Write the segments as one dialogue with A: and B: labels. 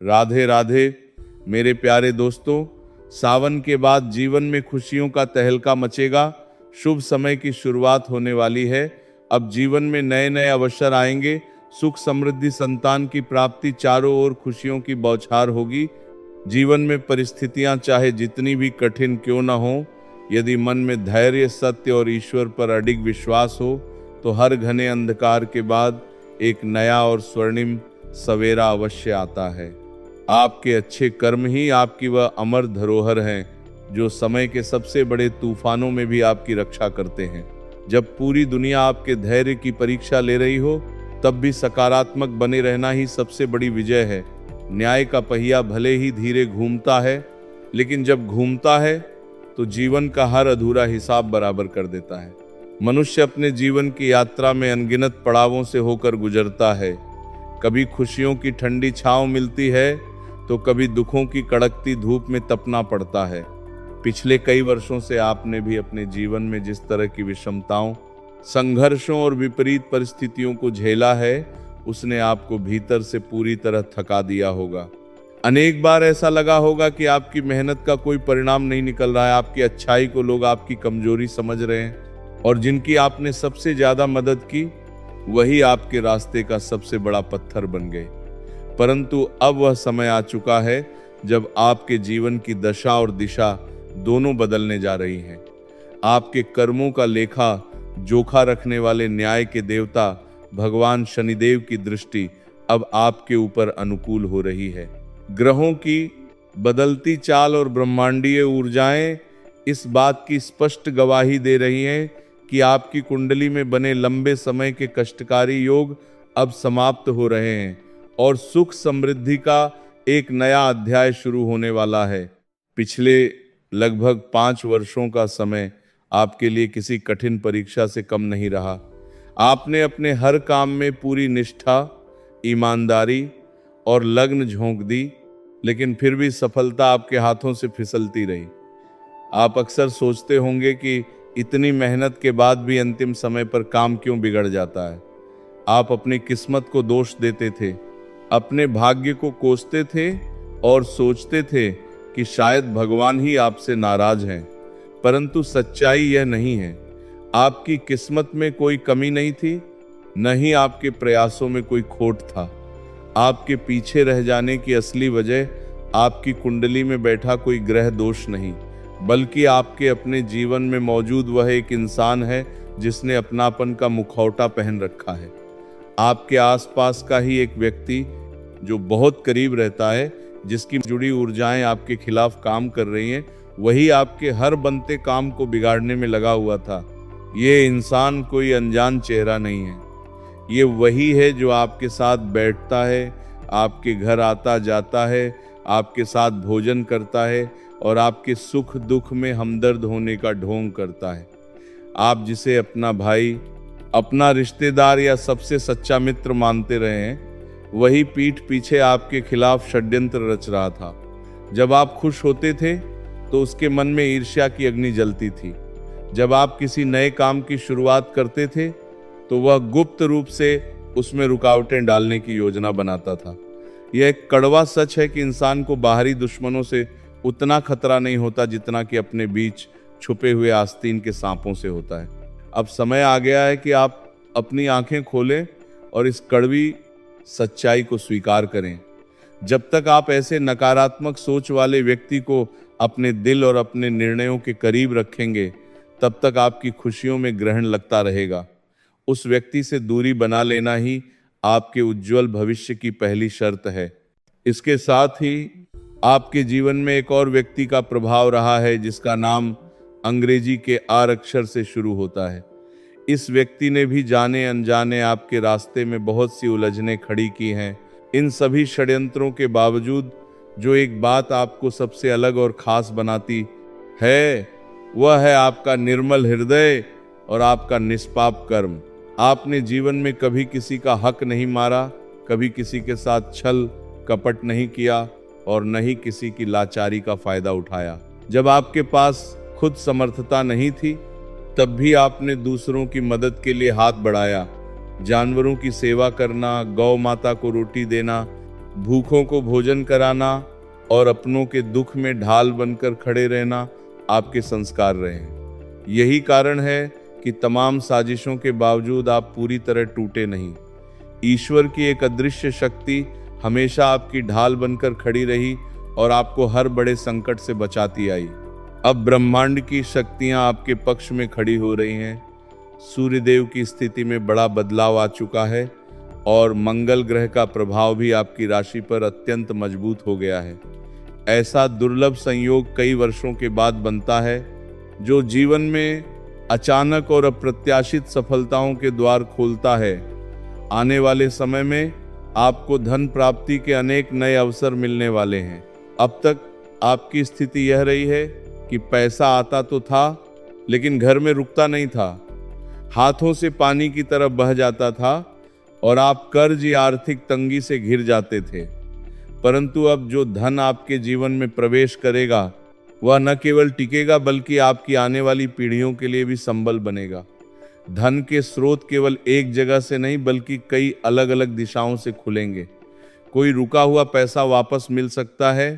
A: राधे राधे मेरे प्यारे दोस्तों। सावन के बाद जीवन में खुशियों का तहलका मचेगा। शुभ समय की शुरुआत होने वाली है। अब जीवन में नए नए अवसर आएंगे। सुख समृद्धि संतान की प्राप्ति, चारों ओर खुशियों की बौछार होगी। जीवन में परिस्थितियां चाहे जितनी भी कठिन क्यों न हो, यदि मन में धैर्य, सत्य और ईश्वर पर अडिग विश्वास हो तो हर घने अंधकार के बाद एक नया और स्वर्णिम सवेरा अवश्य आता है। आपके अच्छे कर्म ही आपकी वह अमर धरोहर हैं जो समय के सबसे बड़े तूफानों में भी आपकी रक्षा करते हैं। जब पूरी दुनिया आपके धैर्य की परीक्षा ले रही हो, तब भी सकारात्मक बने रहना ही सबसे बड़ी विजय है। न्याय का पहिया भले ही धीरे घूमता है, लेकिन जब घूमता है तो जीवन का हर अधूरा हिसाब बराबर कर देता है। मनुष्य अपने जीवन की यात्रा में अनगिनत पड़ावों से होकर गुजरता है। कभी खुशियों की ठंडी छांव मिलती है तो कभी दुखों की कड़कती धूप में तपना पड़ता है। पिछले कई वर्षों से आपने भी अपने जीवन में जिस तरह की विषमताओं, संघर्षों और विपरीत परिस्थितियों को झेला है, उसने आपको भीतर से पूरी तरह थका दिया होगा। अनेक बार ऐसा लगा होगा कि आपकी मेहनत का कोई परिणाम नहीं निकल रहा है। आपकी अच्छाई को लोग आपकी कमजोरी समझ रहे हैं और जिनकी आपने सबसे ज्यादा मदद की, वही आपके रास्ते का सबसे बड़ा पत्थर बन गए। परंतु अब वह समय आ चुका है जब आपके जीवन की दशा और दिशा दोनों बदलने जा रही हैं। आपके कर्मों का लेखा जोखा रखने वाले न्याय के देवता भगवान शनिदेव की दृष्टि अब आपके ऊपर अनुकूल हो रही है। ग्रहों की बदलती चाल और ब्रह्मांडीय ऊर्जाएं इस बात की स्पष्ट गवाही दे रही हैं कि आपकी कुंडली में बने लंबे समय के कष्टकारी योग अब समाप्त हो रहे हैं और सुख समृद्धि का एक नया अध्याय शुरू होने वाला है। पिछले लगभग 5 वर्षों का समय आपके लिए किसी कठिन परीक्षा से कम नहीं रहा। आपने अपने हर काम में पूरी निष्ठा, ईमानदारी और लगन झोंक दी, लेकिन फिर भी सफलता आपके हाथों से फिसलती रही। आप अक्सर सोचते होंगे कि इतनी मेहनत के बाद भी अंतिम समय पर काम क्यों बिगड़ जाता है। आप अपनी किस्मत को दोष देते थे, अपने भाग्य को कोसते थे और सोचते थे कि शायद भगवान ही आपसे नाराज हैं। परंतु सच्चाई यह नहीं है। आपकी किस्मत में कोई कमी नहीं थी, न ही आपके प्रयासों में कोई खोट था। आपके पीछे रह जाने की असली वजह आपकी कुंडली में बैठा कोई ग्रह दोष नहीं, बल्कि आपके अपने जीवन में मौजूद वह एक इंसान है जिसने अपनापन का मुखौटा पहन रखा है। आपके आसपास का ही एक व्यक्ति जो बहुत करीब रहता है, जिसकी जुड़ी ऊर्जाएं आपके खिलाफ काम कर रही हैं, वही आपके हर बनते काम को बिगाड़ने में लगा हुआ था। ये इंसान कोई अनजान चेहरा नहीं है। ये वही है जो आपके साथ बैठता है, आपके घर आता जाता है, आपके साथ भोजन करता है और आपके सुख दुख में हमदर्द होने का ढोंग करता है। आप जिसे अपना भाई, अपना रिश्तेदार या सबसे सच्चा मित्र मानते रहे हैं, वही पीठ पीछे आपके खिलाफ षड्यंत्र रच रहा था। जब आप खुश होते थे तो उसके मन में ईर्ष्या की अग्नि जलती थी। जब आप किसी नए काम की शुरुआत करते थे तो वह गुप्त रूप से उसमें रुकावटें डालने की योजना बनाता था। यह एक कड़वा सच है कि इंसान को बाहरी दुश्मनों से उतना खतरा नहीं होता जितना कि अपने बीच छुपे हुए आस्तीन के सांपों से होता है। अब समय आ गया है कि आप अपनी आंखें खोलें और इस कड़वी सच्चाई को स्वीकार करें। जब तक आप ऐसे नकारात्मक सोच वाले व्यक्ति को अपने दिल और अपने निर्णयों के करीब रखेंगे, तब तक आपकी खुशियों में ग्रहण लगता रहेगा। उस व्यक्ति से दूरी बना लेना ही आपके उज्जवल भविष्य की पहली शर्त है। इसके साथ ही आपके जीवन में एक और व्यक्ति का प्रभाव रहा है जिसका नाम अंग्रेजी के आर अक्षर से शुरू होता है। इस व्यक्ति ने भी जाने अनजाने आपके रास्ते में बहुत सी उलझनें खड़ी की हैं। इन सभी षड्यंत्रों के बावजूद जो एक बात आपको सबसे अलग और खास बनाती है, वह है आपका निर्मल हृदय और आपका निष्पाप कर्म। आपने जीवन में कभी किसी का हक नहीं मारा, कभी किसी के साथ छल कपट नहीं किया और न ही किसी की लाचारी का फायदा उठाया। जब आपके पास खुद समर्थता नहीं थी, तब भी आपने दूसरों की मदद के लिए हाथ बढ़ाया। जानवरों की सेवा करना, गौ माता को रोटी देना, भूखों को भोजन कराना और अपनों के दुख में ढाल बनकर खड़े रहना आपके संस्कार रहे हैं। यही कारण है कि तमाम साजिशों के बावजूद आप पूरी तरह टूटे नहीं। ईश्वर की एक अदृश्य शक्ति हमेशा आपकी ढाल बनकर खड़ी रही और आपको हर बड़े संकट से बचाती आई। अब ब्रह्मांड की शक्तियां आपके पक्ष में खड़ी हो रही हैं। सूर्यदेव की स्थिति में बड़ा बदलाव आ चुका है और मंगल ग्रह का प्रभाव भी आपकी राशि पर अत्यंत मजबूत हो गया है। ऐसा दुर्लभ संयोग कई वर्षों के बाद बनता है जो जीवन में अचानक और अप्रत्याशित सफलताओं के द्वार खोलता है। आने वाले समय में आपको धन प्राप्ति के अनेक नए अवसर मिलने वाले हैं। अब तक आपकी स्थिति यह रही है कि पैसा आता तो था लेकिन घर में रुकता नहीं था, हाथों से पानी की तरह बह जाता था और आप कर्ज या आर्थिक तंगी से घिर जाते थे। परंतु अब जो धन आपके जीवन में प्रवेश करेगा वह न केवल टिकेगा बल्कि आपकी आने वाली पीढ़ियों के लिए भी संबल बनेगा। धन के स्रोत केवल एक जगह से नहीं बल्कि कई अलग अलग दिशाओं से खुलेंगे। कोई रुका हुआ पैसा वापस मिल सकता है,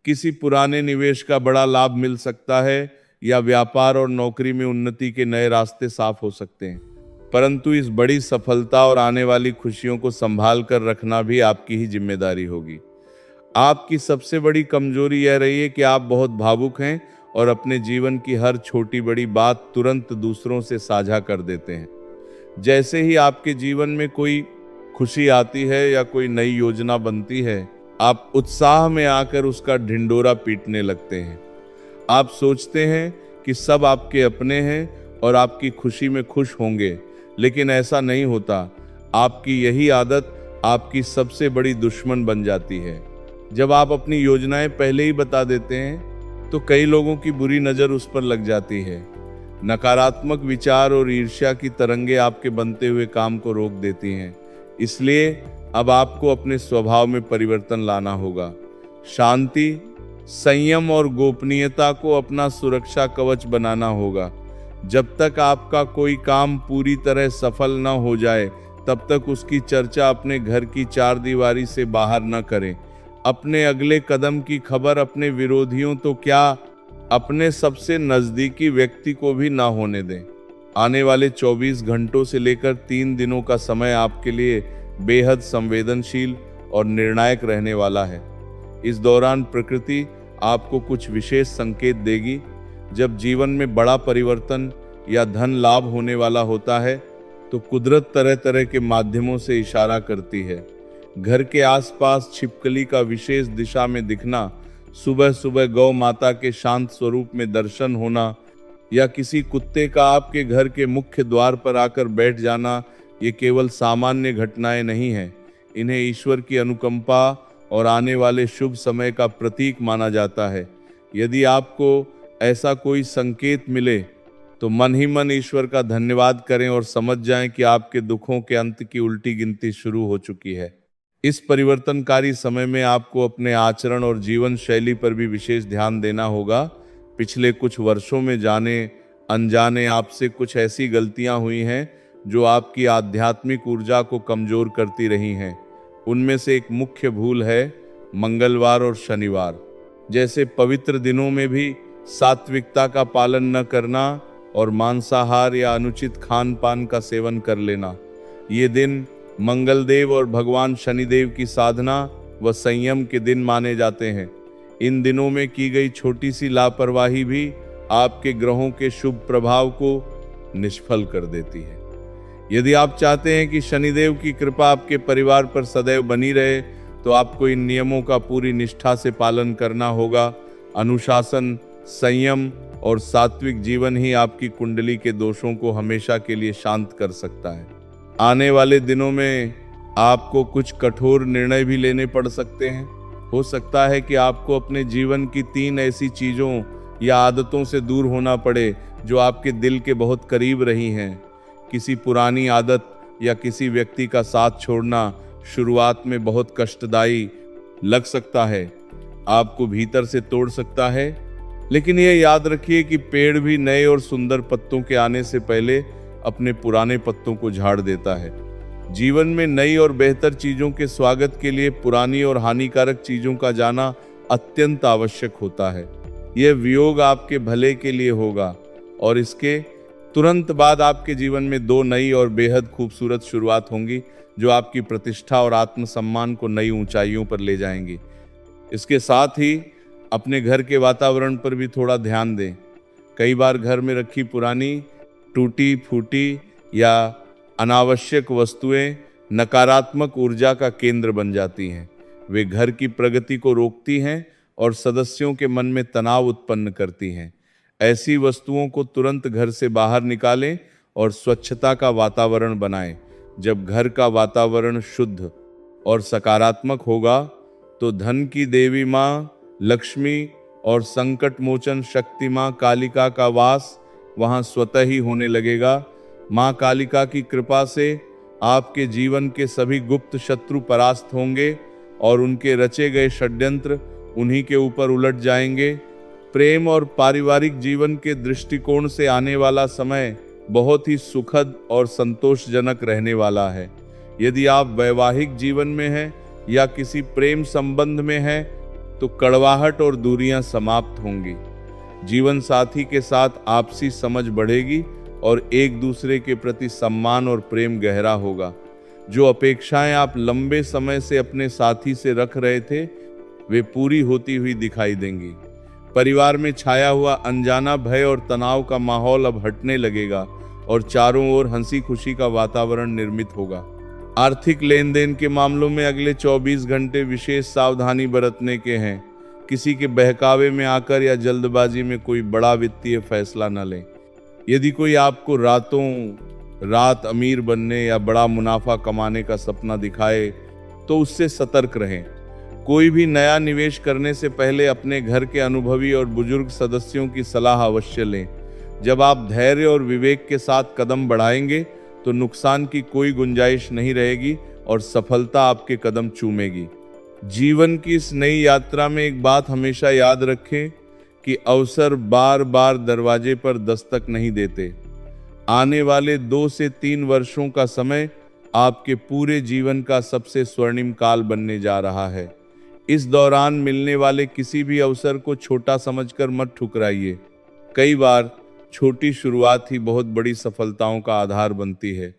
A: किसी पुराने निवेश का बड़ा लाभ मिल सकता है या व्यापार और नौकरी में उन्नति के नए रास्ते साफ हो सकते हैं। परंतु इस बड़ी सफलता और आने वाली खुशियों को संभाल कर रखना भी आपकी ही जिम्मेदारी होगी। आपकी सबसे बड़ी कमजोरी यह रही है कि आप बहुत भावुक हैं और अपने जीवन की हर छोटी बड़ी बात तुरंत दूसरों से साझा कर देते हैं। जैसे ही आपके जीवन में कोई खुशी आती है या कोई नई योजना बनती है, आप उत्साह में आकर उसका ढिंडोरा पीटने लगते हैं। आप सोचते हैं कि सब आपके अपने हैं और आपकी खुशी में खुश होंगे, लेकिन ऐसा नहीं होता। आपकी यही आदत आपकी सबसे बड़ी दुश्मन बन जाती है। जब आप अपनी योजनाएं पहले ही बता देते हैं तो कई लोगों की बुरी नज़र उस पर लग जाती है। नकारात्मक विचार और ईर्ष्या की तरंगे आपके बनते हुए काम को रोक देती हैं। इसलिए अब आपको अपने स्वभाव में परिवर्तन लाना होगा। शांति, संयम और गोपनीयता को अपना सुरक्षा कवच बनाना होगा। जब तक आपका कोई काम पूरी तरह सफल न हो जाए तब तक उसकी चर्चा अपने घर की चार दीवारी से बाहर न करें। अपने अगले कदम की खबर अपने विरोधियों तो क्या, अपने सबसे नजदीकी व्यक्ति को भी ना होने दें। आने वाले 24 घंटों से लेकर 3 दिनों का समय आपके लिए बेहद संवेदनशील और निर्णायक रहने वाला है। इस दौरान प्रकृति आपको कुछ विशेष संकेत देगी। जब जीवन में बड़ा परिवर्तन या धन लाभ होने वाला होता है तो कुदरत तरह तरह के माध्यमों से इशारा करती है। घर के आसपास छिपकली का विशेष दिशा में दिखना, सुबह सुबह गौ माता के शांत स्वरूप में दर्शन होना या किसी कुत्ते का आपके घर के मुख्य द्वार पर आकर बैठ जाना, ये केवल सामान्य घटनाएं नहीं हैं। इन्हें ईश्वर की अनुकंपा और आने वाले शुभ समय का प्रतीक माना जाता है। यदि आपको ऐसा कोई संकेत मिले तो मन ही मन ईश्वर का धन्यवाद करें और समझ जाएं कि आपके दुखों के अंत की उल्टी गिनती शुरू हो चुकी है। इस परिवर्तनकारी समय में आपको अपने आचरण और जीवन शैली पर भी विशेष ध्यान देना होगा। पिछले कुछ वर्षों में जाने अनजाने आपसे कुछ ऐसी गलतियां हुई हैं जो आपकी आध्यात्मिक ऊर्जा को कमजोर करती रही हैं। उनमें से एक मुख्य भूल है मंगलवार और शनिवार जैसे पवित्र दिनों में भी सात्विकता का पालन न करना और मांसाहार या अनुचित खान पान का सेवन कर लेना। ये दिन मंगल देव और भगवान शनिदेव की साधना व संयम के दिन माने जाते हैं। इन दिनों में की गई छोटी सी लापरवाही भी आपके ग्रहों के शुभ प्रभाव को निष्फल कर देती है। यदि आप चाहते हैं कि शनिदेव की कृपा आपके परिवार पर सदैव बनी रहे तो आपको इन नियमों का पूरी निष्ठा से पालन करना होगा। अनुशासन, संयम और सात्विक जीवन ही आपकी कुंडली के दोषों को हमेशा के लिए शांत कर सकता है। आने वाले दिनों में आपको कुछ कठोर निर्णय भी लेने पड़ सकते हैं। हो सकता है कि आपको अपने जीवन की 3 ऐसी चीज़ों या आदतों से दूर होना पड़े जो आपके दिल के बहुत करीब रही हैं। किसी पुरानी आदत या किसी व्यक्ति का साथ छोड़ना शुरुआत में बहुत कष्टदायी लग सकता है, आपको भीतर से तोड़ सकता है। लेकिन यह याद रखिए कि पेड़ भी नए और सुंदर पत्तों के आने से पहले अपने पुराने पत्तों को झाड़ देता है। जीवन में नई और बेहतर चीजों के स्वागत के लिए पुरानी और हानिकारक चीजों का जाना अत्यंत आवश्यक होता है। यह वियोग आपके भले के लिए होगा और इसके तुरंत बाद आपके जीवन में 2 नई और बेहद खूबसूरत शुरुआत होंगी जो आपकी प्रतिष्ठा और आत्मसम्मान को नई ऊंचाइयों पर ले जाएंगी। इसके साथ ही अपने घर के वातावरण पर भी थोड़ा ध्यान दें। कई बार घर में रखी पुरानी, टूटी फूटी या अनावश्यक वस्तुएं नकारात्मक ऊर्जा का केंद्र बन जाती हैं। वे घर की प्रगति को रोकती हैं और सदस्यों के मन में तनाव उत्पन्न करती हैं। ऐसी वस्तुओं को तुरंत घर से बाहर निकालें और स्वच्छता का वातावरण बनाएं। जब घर का वातावरण शुद्ध और सकारात्मक होगा तो धन की देवी माँ लक्ष्मी और संकट मोचन शक्ति माँ कालिका का वास वहाँ स्वतः ही होने लगेगा। माँ कालिका की कृपा से आपके जीवन के सभी गुप्त शत्रु परास्त होंगे और उनके रचे गए षड्यंत्र उन्हीं के ऊपर उलट जाएंगे। प्रेम और पारिवारिक जीवन के दृष्टिकोण से आने वाला समय बहुत ही सुखद और संतोषजनक रहने वाला है। यदि आप वैवाहिक जीवन में हैं या किसी प्रेम संबंध में हैं तो कड़वाहट और दूरियां समाप्त होंगी। जीवन साथी के साथ आपसी समझ बढ़ेगी और एक दूसरे के प्रति सम्मान और प्रेम गहरा होगा। जो अपेक्षाएं आप लंबे समय से अपने साथी से रख रहे थे वे पूरी होती हुई दिखाई देंगी। परिवार में छाया हुआ अनजाना भय और तनाव का माहौल अब हटने लगेगा और चारों ओर हंसी खुशी का वातावरण निर्मित होगा। आर्थिक लेन देन के मामलों में अगले 24 घंटे विशेष सावधानी बरतने के हैं। किसी के बहकावे में आकर या जल्दबाजी में कोई बड़ा वित्तीय फैसला न लें। यदि कोई आपको रातों रात अमीर बनने या बड़ा मुनाफा कमाने का सपना दिखाए तो उससे सतर्क रहें। कोई भी नया निवेश करने से पहले अपने घर के अनुभवी और बुजुर्ग सदस्यों की सलाह अवश्य लें। जब आप धैर्य और विवेक के साथ कदम बढ़ाएंगे तो नुकसान की कोई गुंजाइश नहीं रहेगी और सफलता आपके कदम चूमेगी। जीवन की इस नई यात्रा में एक बात हमेशा याद रखें कि अवसर बार बार दरवाजे पर दस्तक नहीं देते। आने वाले 2 से 3 वर्षों का समय आपके पूरे जीवन का सबसे स्वर्णिम काल बनने जा रहा है। इस दौरान मिलने वाले किसी भी अवसर को छोटा समझकर मत ठुकराइए। कई बार छोटी शुरुआत ही बहुत बड़ी सफलताओं का आधार बनती है।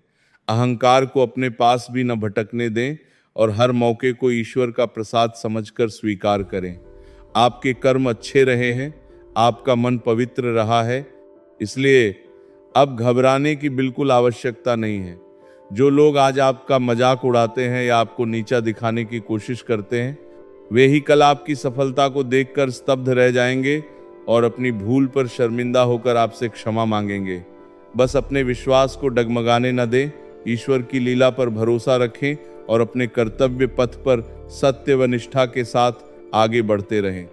A: अहंकार को अपने पास भी न भटकने दें और हर मौके को ईश्वर का प्रसाद समझकर स्वीकार करें। आपके कर्म अच्छे रहे हैं, आपका मन पवित्र रहा है, इसलिए अब घबराने की बिल्कुल आवश्यकता नहीं है। जो लोग आज आपका मजाक उड़ाते हैं या आपको नीचा दिखाने की कोशिश करते हैं वे ही कल आपकी सफलता को देखकर स्तब्ध रह जाएंगे और अपनी भूल पर शर्मिंदा होकर आपसे क्षमा मांगेंगे। बस अपने विश्वास को डगमगाने न दें, ईश्वर की लीला पर भरोसा रखें और अपने कर्तव्य पथ पर सत्य व निष्ठा के साथ आगे बढ़ते रहें।